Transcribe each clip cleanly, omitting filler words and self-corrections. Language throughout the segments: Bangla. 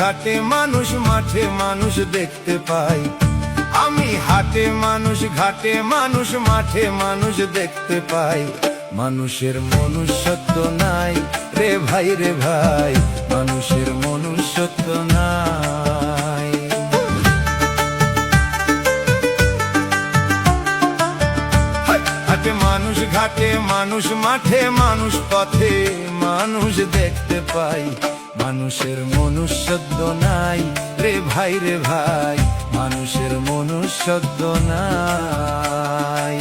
ঘাটে মানুষ মাঠে মানুষ দেখতে পাই। আমি হাটে মানুষ ঘাটে মানুষ মাঠে মানুষ দেখতে পাই। মানুষের মনুষ্যত্ব নাই রে ভাই রে ভাই, মানুষের মনুষ্যত্ব নাই। হাটে মানুষ ঘাটে মানুষ মাঠে মানুষ পথে মানুষ দেখতে পাই। মানুষের মনুষ্যত্ব নাই রে ভাই রে ভাই, মানুষের মনুষ্যত্ব নাই।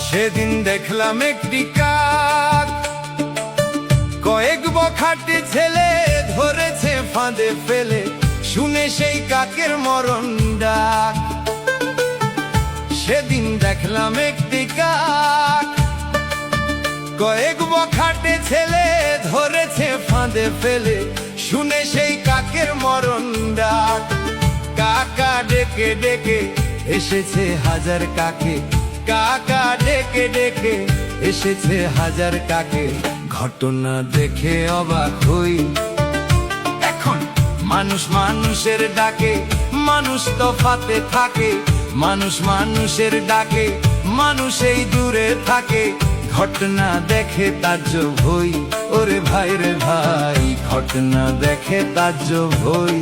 সেদিন দেখলাম একটি কাক, কয়েক বখাটে ছেলে ধরেছে ফাঁদে ফেলে, শুনে সেই কাকের মরণ ডাক। সেদিন দেখলাম একটি কাক, কয়েক বখাটে ছেলে ধরেছে ফাঁদে ফেলে, শুনে সেই কাকের মরণ ডাক। কাকা ডেকে ডেকে এসেছে হাজার কাকে, কাকা ডেকে ডেকে এসেছে হাজার কাকে। ঘটনা দেখে অবাক হই, এখন মানুষ মানুষের ডাকে মানুষ তফাতে থাকে, মানুষ মানুষের ডাকে মানুষ এই দূরে থাকে। ঘটনা দেখে তাজ্জব হই, ওরে ভাই রে ভাই, ঘটনা দেখে তাজ্জব হই।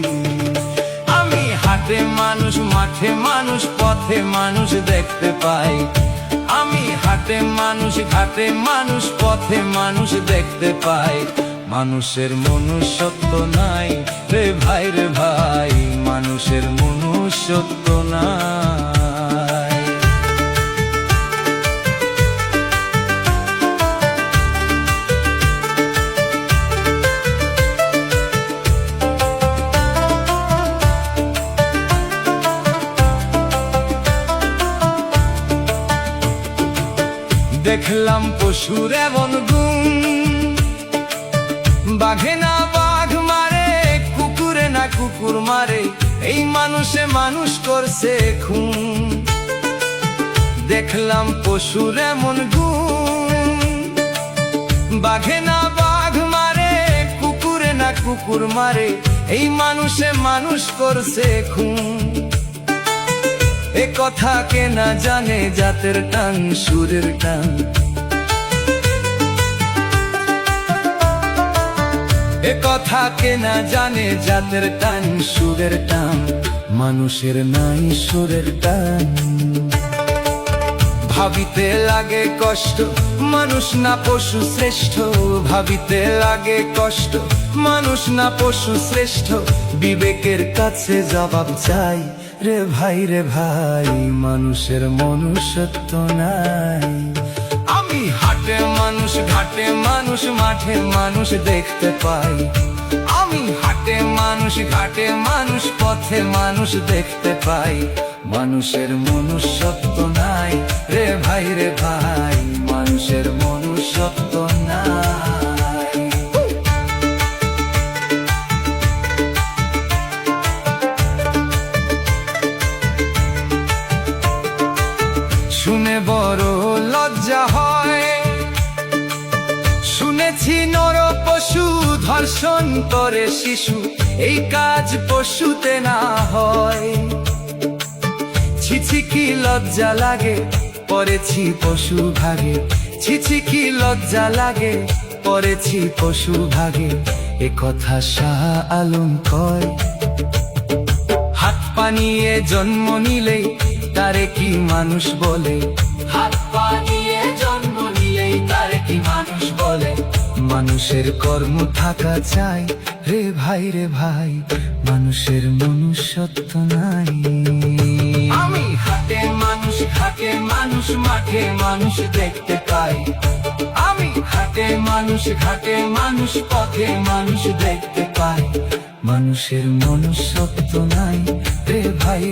আমি হাটে মানুষ মাঠে মানুষ পথে মানুষ দেখতে পাই। আমি হাটে মানুষ ঘাটে মানুষ পথে মানুষ দেখতে পাই। মানুষের মনুষ্যত্ব নাই রে ভাই রে ভাই, মানুষের মনুষ্যত্ব নাই। দেখলাম পশুর এমন গুণ, বাঘে না বাঘ মারে, কুকুরে না কুকুর মারে, এই মানুষে মানুষ করছে খুন। দেখলাম পশুর এমন গুণ, বাঘে না বাঘ মারে, কুকুরে না কুকুর মারে, এই মানুষে মানুষ করছে খুন। এ কথা কে না জানে জাতের টান সুরের টান, এ কথা কে না জানে জাতের টান সুরের টান, মানুষের নাই সুরের টান। ভাবিতে লাগে কষ্ট মানুষ না পশু শ্রেষ্ঠ, ভাবিতে লাগে কষ্ট মানুষ না পশু শ্রেষ্ঠ, বিবেকের কাছে জবাব চাই রে ভাই রে ভাই, মানুষের মনুষ্যত্ব নাই। আমি হাটে মানুষ ঘাটে মানুষ মাঠে মানুষ দেখতে পাই। আমি হাটে মানুষ ঘাটে মানুষ পথে মানুষ দেখতে পাই। মানুষের মনুষ্যত্ব নাই রে ভাই রে ভাই, মানুষের মনুষ্যত্ব নাই। শুনে বড় লজ্জা হয়, শুনেছি নর পশু ধর্ষণ করে শিশু, এই কাজ পশুতে না হয়। ছিছি কি লজ্জা লাগে পড়েছি পশু ভাগে, ছিছি কি লজ্জা লাগে পড়েছি পশু ভাগে, এ কথা শাহ আলম কয়। হাত পা নিয়ে জন্ম নিলেই তারে কি মানুষ বলে, হাত পা নিয়ে জন্ম নিলেই তারে কি মানুষ বলে। মানুষের কর্ম থাকা চাই রে ভাই মানুষের মনুষ্যত্ব নাই। আমি হাটে মানুষ ঘাটে মানুষ মাঠে মানুষ দেখতে পাই। আমি হাটে মানুষ ঘাটে মানুষ পথে মানুষ দেখতে পাই। মানুষের মনুষ্যত্ব নাই রে ভাই।